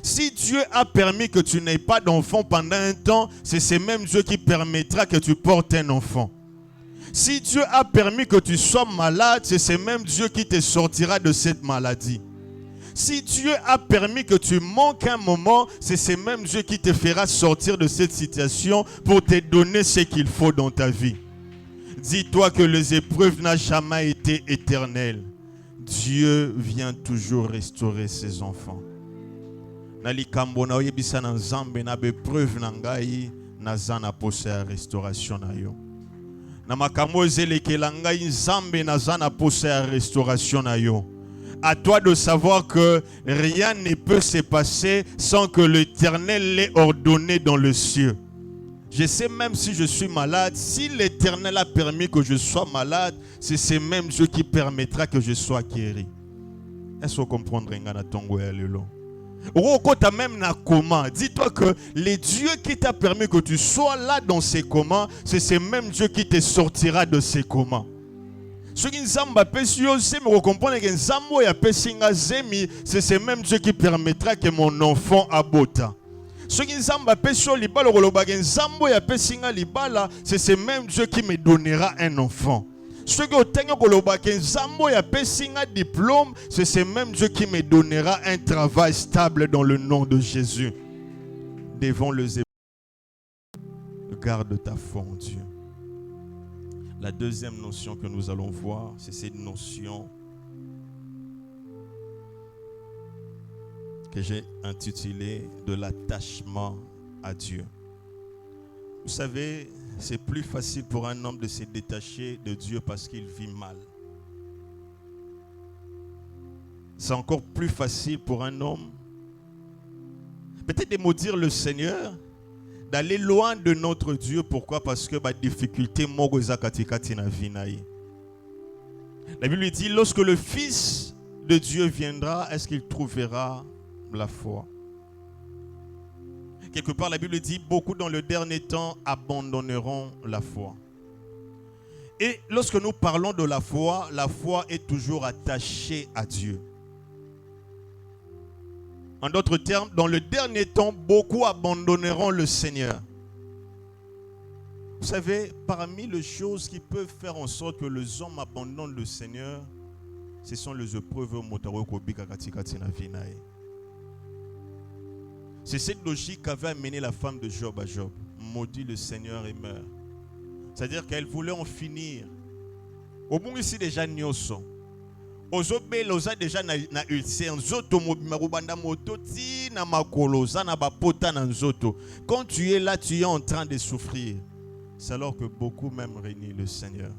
Si Dieu a permis que tu n'aies pas d'enfant pendant un temps, c'est ce même Dieu qui permettra que tu portes un enfant. Si Dieu a permis que tu sois malade, c'est ce même Dieu qui te sortira de cette maladie. Si Dieu a permis que tu manques un moment, c'est ce même Dieu qui te fera sortir de cette situation pour te donner ce qu'il faut dans ta vie. Dis-toi que les épreuves n'ont jamais été éternelles. Dieu vient toujours restaurer ses enfants. Nalikambo na oyebisa na nzambe na bepreuve na ngai naza na posa ya restauration na yo. Na makambo ezelekela ngai nzambe naza na posa ya restauration na yo. À toi de savoir que rien ne peut se passer sans que l'Éternel l'ait ordonné dans le ciel. Je sais même si je suis malade, si l'Éternel a permis que je sois malade, c'est ce même Dieu qui permettra que je sois guéri. Est-ce que vous comprenez? Même na coma, dis-toi que le Dieu qui t'a permis que tu sois là dans ces comas, c'est ce même Dieu qui te sortira de ces comas. Ce qui nous a péché, c'est ce même Dieu qui permettra que mon enfant abota. Ce qui nous a péché, c'est ce même Dieu qui me donnera un enfant. Ce qui a diplôme, c'est ce même Dieu qui me donnera un travail stable dans le nom de Jésus. Devant les épreuves, garde ta foi en Dieu. La deuxième notion que nous allons voir, c'est cette notion que j'ai intitulée de l'attachement à Dieu. Vous savez, c'est plus facile pour un homme de se détacher de Dieu parce qu'il vit mal. C'est encore plus facile pour un homme peut-être de maudire le Seigneur, d'aller loin de notre Dieu. Pourquoi? Parce que la difficulté, la Bible dit, lorsque le Fils de Dieu viendra, est-ce qu'il trouvera la foi? Quelque part, la Bible dit, beaucoup dans le dernier temps abandonneront la foi. Et lorsque nous parlons de la foi est toujours attachée à Dieu. En d'autres termes, dans le dernier temps, beaucoup abandonneront le Seigneur. Vous savez, parmi les choses qui peuvent faire en sorte que les hommes abandonnent le Seigneur, ce sont les épreuves. C'est cette logique qu'avait amené la femme de Job à Job. Maudit le Seigneur et meurt. C'est-à-dire qu'elle voulait en finir. Au bon ici déjà nyoso. Oza déjà na ulcère nzoto mobimabanda mototi na makolo za na bapota na nzoto. Quand tu es là, tu es en train de souffrir. C'est alors que beaucoup même renient le Seigneur.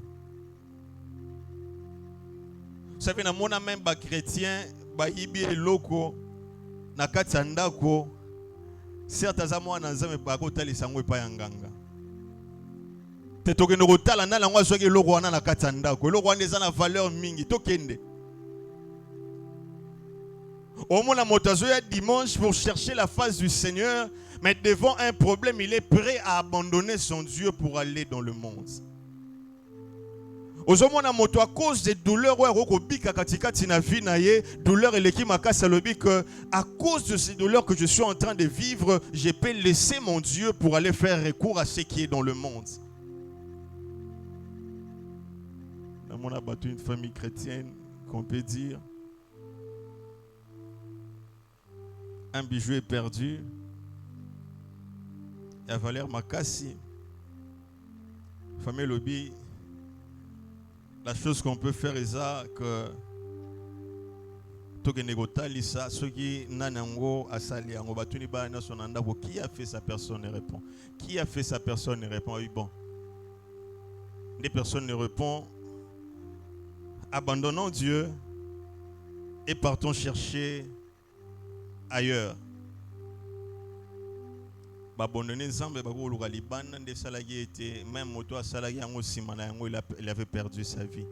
Vous savez, na mona même ba chrétien ba yibi eloko na katsandako certes za mwana nzambe ba kotali sango pa yanganga. Te tokende kotala na langwa soki eloko wana na katsandako. Eloko wana eza na valeur mingi tokende. Au moins, la dimanche pour chercher la face du Seigneur, mais devant un problème, il est prêt à abandonner son Dieu pour aller dans le monde. Ozomona moto à cause des douleurs douleur eleki makasi alobi que à cause de ces douleurs que je suis en train de vivre, je peux laisser mon Dieu pour aller faire recours à ce qui est dans le monde. On a battu une famille chrétienne qu'on peut dire un bijou est perdu. Il y a Valère Makassi. Famille lobby. La chose qu'on peut faire est ça que qui a fait sa personne ne répond. Qui a fait sa personne ne répond. Oui, bon. Des personnes ne répondent. Abandonnons Dieu et partons chercher ailleurs. Il avait perdu sa vie.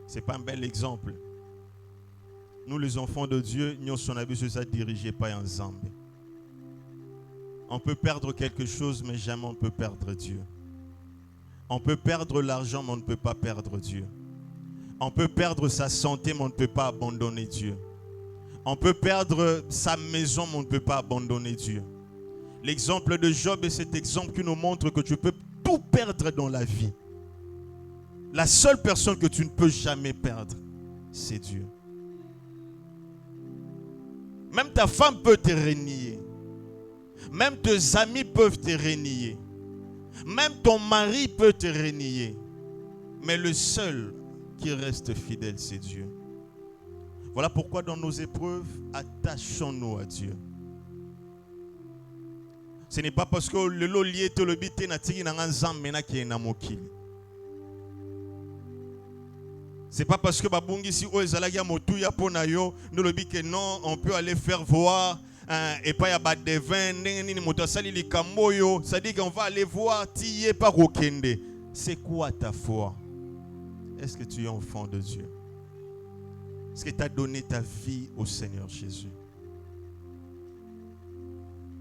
Ce n'est pas un bel exemple. Nous les enfants de Dieu, nous sommes dirigés par un Zambé. On peut perdre quelque chose, mais jamais on peut perdre Dieu. On peut perdre l'argent, mais on ne peut pas perdre Dieu. On peut perdre sa santé, mais on ne peut pas abandonner Dieu. On peut perdre sa maison, mais on ne peut pas abandonner Dieu. L'exemple de Job est cet exemple qui nous montre que tu peux tout perdre dans la vie. La seule personne que tu ne peux jamais perdre, c'est Dieu. Même ta femme peut te renier. Même tes amis peuvent te renier. Même ton mari peut te renier. Mais le seul qui reste fidèle, c'est Dieu. Voilà pourquoi dans nos épreuves, attachons-nous à Dieu. Ce n'est pas parce que le lolier te le bité na tiki na nzambe qui est na mokili. C'est pas parce que babungi si o ezalaki ya motu ya pona yo nous le que non, on peut aller faire voir et pas ya ba devin nini moto sali likambo yo, ça dit qu'on va aller voir tiye par okende. C'est quoi ta foi? Est-ce que tu es enfant de Dieu? Est-ce que tu as donné ta vie au Seigneur Jésus?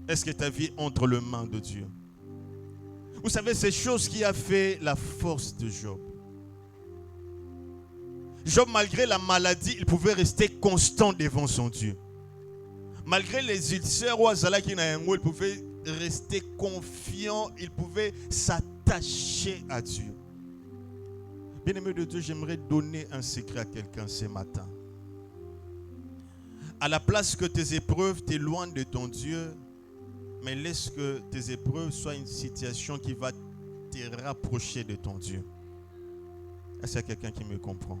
Est-ce que ta vie entre les mains de Dieu? Vous savez, c'est chose qui a fait la force de Job. Job, malgré la maladie, il pouvait rester constant devant son Dieu. Malgré les ulcères, il pouvait rester confiant, il pouvait s'attacher à Dieu. Bien-aimé de Dieu, j'aimerais donner un secret à quelqu'un ce matin. À la place que tes épreuves t'éloignent de ton Dieu, mais laisse que tes épreuves soient une situation qui va te rapprocher de ton Dieu. Est-ce qu'il y a quelqu'un qui me comprend?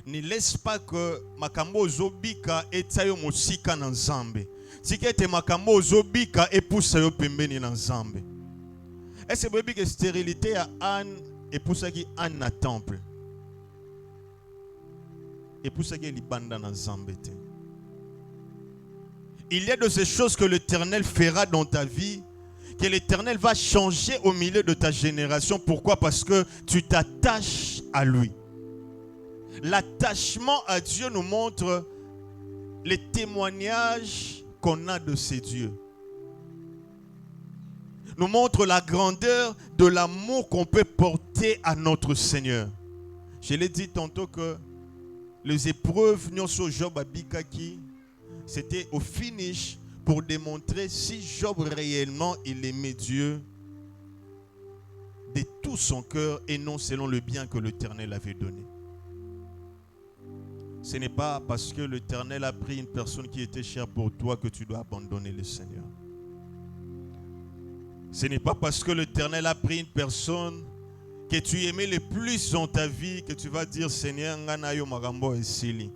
Ne laisse pas que makambo zobika etayo mosika na nzambe. Tikete makambo zobika epusa yo pembeni na nzambe. Est-ce que vous que stérilité à Anne epusa ki Anne na temple? Epusa ki libanda na nzambe te. Il y a de ces choses que l'Éternel fera dans ta vie, que l'Éternel va changer au milieu de ta génération. Pourquoi? Parce que tu t'attaches à lui. L'attachement à Dieu nous montre les témoignages qu'on a de ces dieux. Nous montre la grandeur de l'amour qu'on peut porter à notre Seigneur. Je l'ai dit tantôt que les épreuves Nyonso Job Abikaki, c'était au finish pour démontrer si Job réellement il aimait Dieu de tout son cœur et non selon le bien que l'Éternel avait donné. Ce n'est pas parce que l'Éternel a pris une personne qui était chère pour toi que tu dois abandonner le Seigneur. Ce n'est pas parce que l'Éternel a pris une personne que tu aimais le plus dans ta vie que tu vas dire Seigneur, nganayo magambo esili.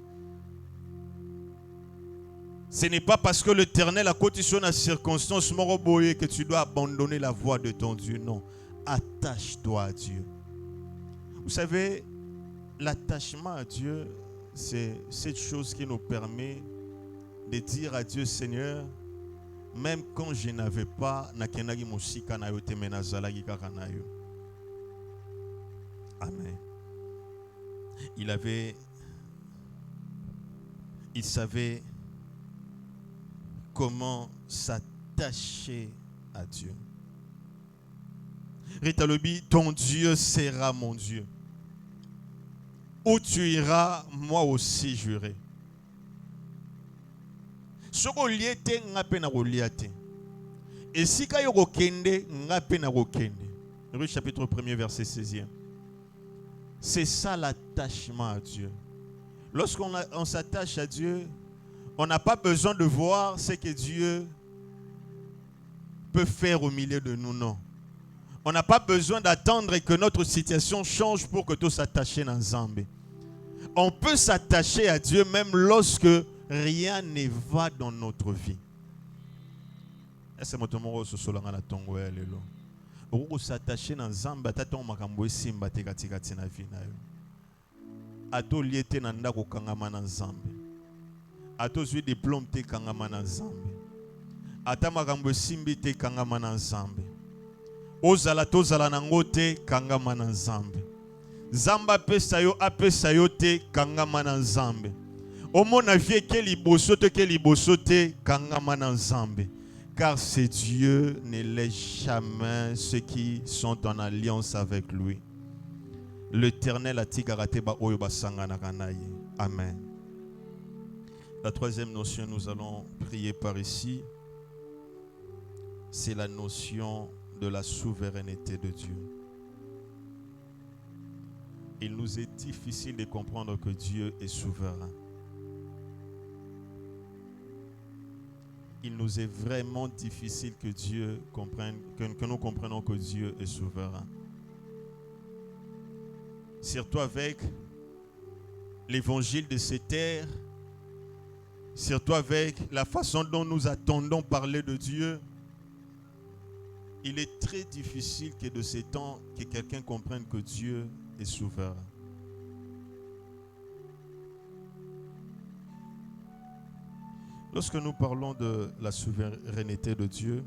Ce n'est pas parce que l'Éternel a conditionné la circonstance moroboye que tu dois abandonner la voie de ton Dieu. Non, attache-toi à Dieu. Vous savez, l'attachement à Dieu, c'est cette chose qui nous permet de dire à Dieu, Seigneur, même quand je n'avais pas, Amen. Il savait comment s'attacher à Dieu. Rita Lobi, ton Dieu sera mon Dieu. Où tu iras, moi aussi j'irai. Soko liete ngape na goliate. Et si ka yoko kende ngape na gokende. Rue chapitre 1er verset 16e. C'est ça l'attachement à Dieu. Lorsqu'on s'attache à Dieu, on n'a pas besoin de voir ce que Dieu peut faire au milieu de nous, non. On n'a pas besoin d'attendre que notre situation change pour que tout s'attache dans Zambé. On peut s'attacher à Dieu même lorsque rien ne va dans notre vie. Est-ce que vous s'attacher dans Zambé, ato liete na ndako kangama na Nzambe. Ato zwi diplôme te kangama na Nzambe. Ata makambo simbi te kangama na Nzambe. Ozala tozala nango te kangama na Nzambe. Zamba apesa yo te kangama na Nzambe. Omona vie ke liboso te kangama na Nzambe. Car c'est Dieu ne laisse jamais ceux qui sont en alliance avec lui. L'Éternel a tigarate ba oyo basangana kanaye. Amen. La troisième notion, nous allons prier par ici. C'est la notion de la souveraineté de Dieu. Il nous est difficile de comprendre que Dieu est souverain. Il nous est vraiment difficile que Dieu comprenne, que nous comprenions que Dieu est souverain. Surtout avec l'évangile de cette terre, surtout avec la façon dont nous attendons parler de Dieu, il est très difficile que de ces temps, que quelqu'un comprenne que Dieu est souverain. Lorsque nous parlons de la souveraineté de Dieu,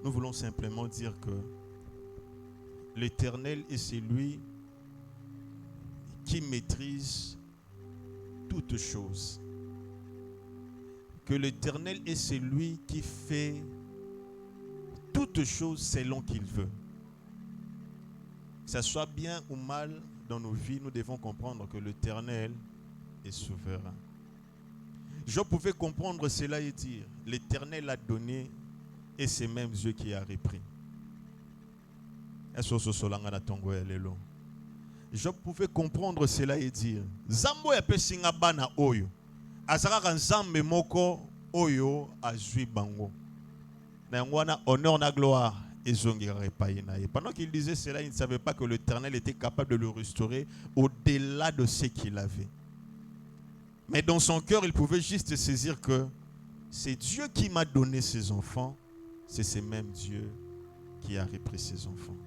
nous voulons simplement dire que l'Éternel est celui qui maîtrise toutes choses. Que l'Éternel est celui qui fait toutes choses selon qu'il veut. Que ça soit bien ou mal dans nos vies, nous devons comprendre que l'Éternel est souverain. Je pouvais comprendre cela et dire, l'Éternel a donné et c'est même Dieu qui a repris. Je pouvais comprendre cela et dire, Zambo ya pesinga bana oyo, azaka nzambe moko oyo azui bango. Na ngwana honneur na gloire ezongira repaye na ye. Pendant qu'il disait cela, il ne savait pas que l'Éternel était capable de le restaurer au-delà de ce qu'il avait. Mais dans son cœur, il pouvait juste saisir que c'est Dieu qui m'a donné ses enfants, c'est ce même Dieu qui a repris ses enfants.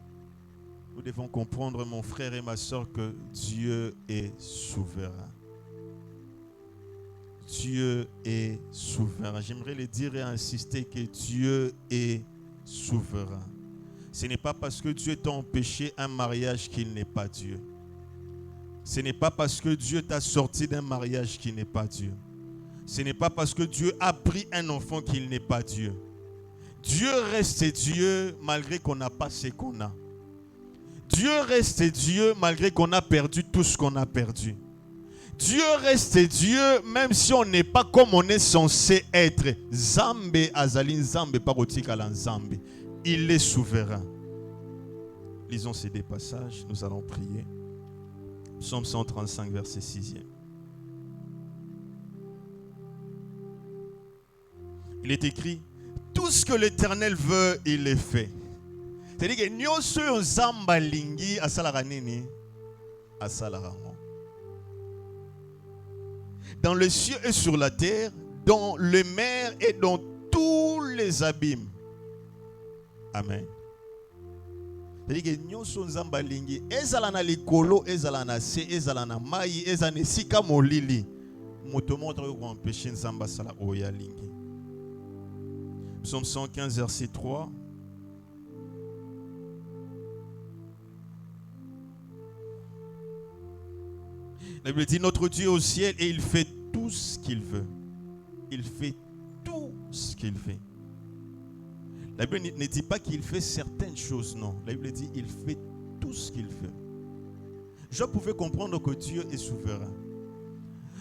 Nous devons comprendre, mon frère et ma soeur, que Dieu est souverain. Dieu est souverain. J'aimerais le dire et insister que Dieu est souverain. Ce n'est pas parce que Dieu t'a empêché un mariage qu'il n'est pas Dieu. Ce n'est pas parce que Dieu t'a sorti d'un mariage qu'il n'est pas Dieu. Ce n'est pas parce que Dieu a pris un enfant qu'il n'est pas Dieu. Dieu reste Dieu malgré qu'on n'a pas ce qu'on a. Dieu reste Dieu malgré qu'on a perdu tout ce qu'on a perdu. Dieu reste Dieu même si on n'est pas comme on est censé être. Zambe azali Zambe parotika la Zambe. Il est souverain. Lisons ces deux passages, nous allons prier. Psaume 135, verset 6e. Il est écrit, tout ce que l'Éternel veut, il le fait. C'est-à-dire que nyoso yo Nzamba lingi asalaka nini asalaka. Dans les cieux et sur la terre, dans les mers et dans tous les abîmes. Amen. C'est-à-dire que nyoso Nzamba lingi ezala na likolo, ezala na se, ezala na mai, ezala na sika molili. Moto montre ko empêcher Nzamba sala oya lingi. Psaume 115, verset 3. La Bible dit, notre Dieu est au ciel et il fait tout ce qu'il veut. Il fait tout ce qu'il fait. La Bible ne dit pas qu'il fait certaines choses, non. La Bible dit, il fait tout ce qu'il veut. Job pouvait comprendre que Dieu est souverain.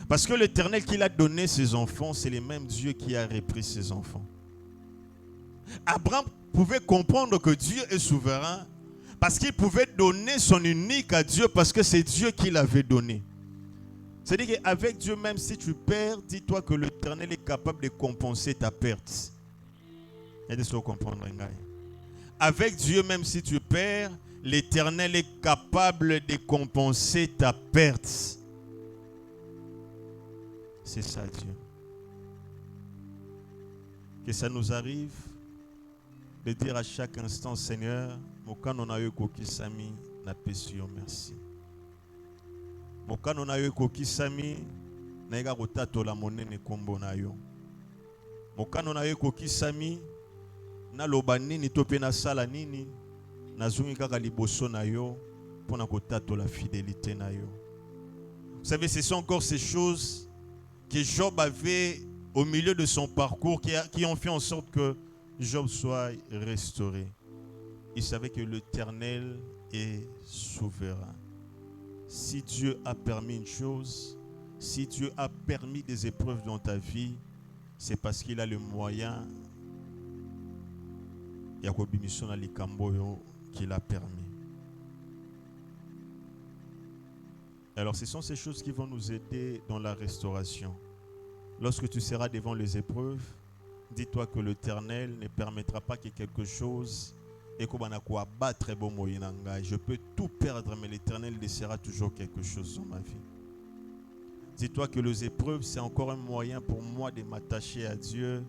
Parce que l'Éternel qu'il a donné ses enfants, c'est le même Dieu qui a repris ses enfants. Abraham pouvait comprendre que Dieu est souverain parce qu'il pouvait donner son unique à Dieu parce que c'est Dieu qui l'avait donné. C'est-à-dire qu'avec Dieu, même si tu perds, dis-toi que l'Éternel est capable de compenser ta perte. Avec Dieu, même si tu perds, l'Éternel est capable de compenser ta perte. C'est ça, Dieu. Que ça nous arrive de dire à chaque instant, Seigneur, quand on a eu coquille sami, n'a pas su merci. Quand on a eu coquille sami, n'a pas rotato la monnaie ne combo na yo. Quand on a eu coquille sami, na lobani ni topé na sala nini, na zungi kaka liboso na yo, pour na rotato la fidélité na yo. Vous savez, ce sont encore ces choses que Job avait au milieu de son parcours qui ont fait en sorte que Job soit restauré. Il savait que l'Éternel est souverain. Si Dieu a permis une chose, si Dieu a permis des épreuves dans ta vie, c'est parce qu'il a le moyen qu'il a permis. Alors ce sont ces choses qui vont nous aider dans la restauration. Lorsque tu seras devant les épreuves, dis-toi que l'Éternel ne permettra pas que quelque chose et je peux tout perdre, mais l'Éternel laissera toujours quelque chose dans ma vie. Dis-toi que les épreuves, c'est encore un moyen pour moi de m'attacher à Dieu.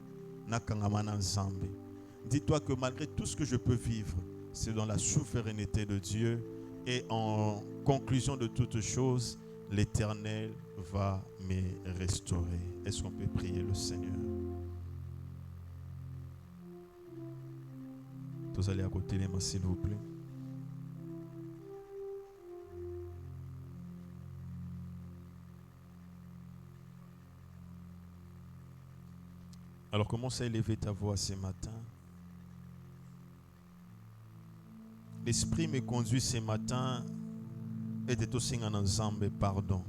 Dis-toi que malgré tout ce que je peux vivre, c'est dans la souveraineté de Dieu. Et en conclusion de toutes choses, l'Éternel va me restaurer. Est-ce qu'on peut prier le Seigneur? Tous allez à côté de moi, s'il vous plaît. Alors commence à élever ta voix ce matin. L'Esprit me conduit ce matin et de tout signe ensemble, pardon.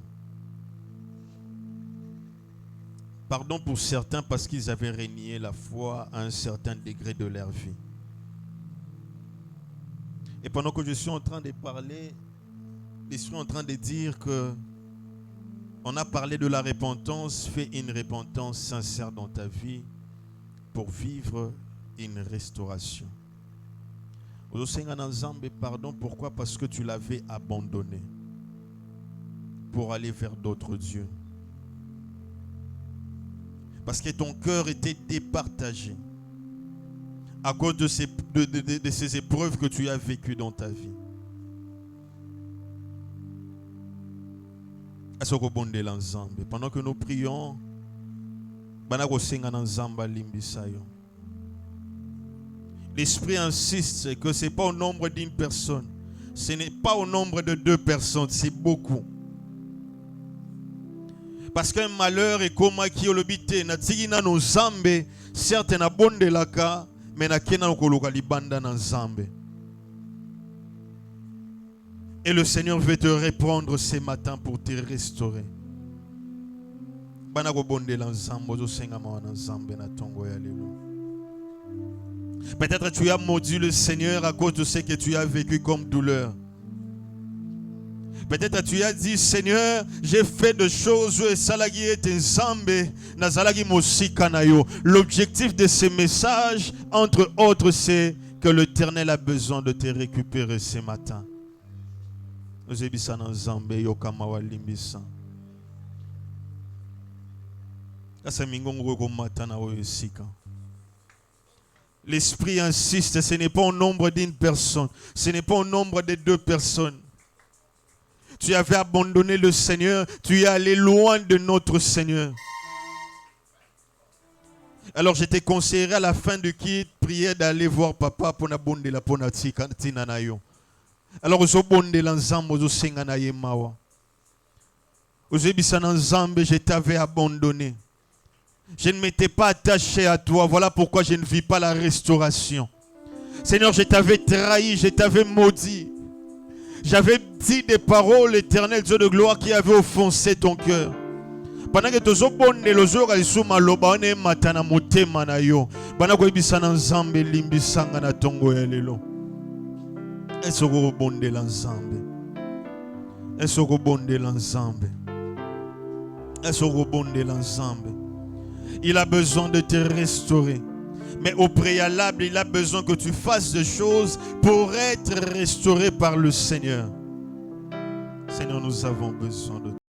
Pardon pour certains parce qu'ils avaient renié la foi à un certain degré de leur vie. Et pendant que je suis en train de parler, l'Esprit est en train de dire que on a parlé de la repentance. Fais une repentance sincère dans ta vie pour vivre une restauration. Pardon, pourquoi? Parce que tu l'avais abandonné pour aller vers d'autres dieux. Parce que ton cœur était départagé à cause de ces épreuves que tu as vécues dans ta vie. Pendant que nous prions, l'Esprit insiste que ce n'est pas au nombre d'une personne. Ce n'est pas au nombre de 2 personnes, c'est beaucoup. Parce qu'un malheur est comme qui au lobité. Natigina no zambe, certes na bonde laka, mais na kena no kolokali banda na zambe. Et le Seigneur veut te répondre ce matin pour te restaurer. Bana ko bonde la zambo zo senga ma na zambe na tongo ya lelo. Peut-être tu as maudit le Seigneur à cause de ce que tu as vécu comme douleur. Peut-être tu as dit, Seigneur, j'ai fait des choses. L'objectif de ces messages, entre autres, c'est que l'Éternel a besoin de te récupérer ce matin. L'Esprit insiste, ce n'est pas au nombre d'une personne, ce n'est pas au nombre de 2 personnes. Tu avais abandonné le Seigneur, tu es allé loin de notre Seigneur. Alors je te conseillerais à la fin du kit, prier d'aller voir papa pour bonde la tina na yo. Alors zo bonde la nzambo zo senga na ye mawa. Ozebisa na nzambe, je t'avais abandonné. Je ne m'étais pas attaché à toi. Voilà pourquoi je ne vis pas la restauration. Seigneur, je t'avais trahi, je t'avais maudit. J'avais dit des paroles éternelles, Dieu de gloire, qui avaient offensé ton cœur. Pendant que tu as les jours à suma lobane matana motema na yo. Bana ko ibisana nzambe limbisanga na tongo ya lelo. Est-ce que bonde l'ensemble? Est-ce que bonde l'ensemble? Est-ce que bonde l'ensemble? Il a besoin de te restaurer. Mais au préalable, il a besoin que tu fasses des choses pour être restauré par le Seigneur. Seigneur, nous avons besoin de toi.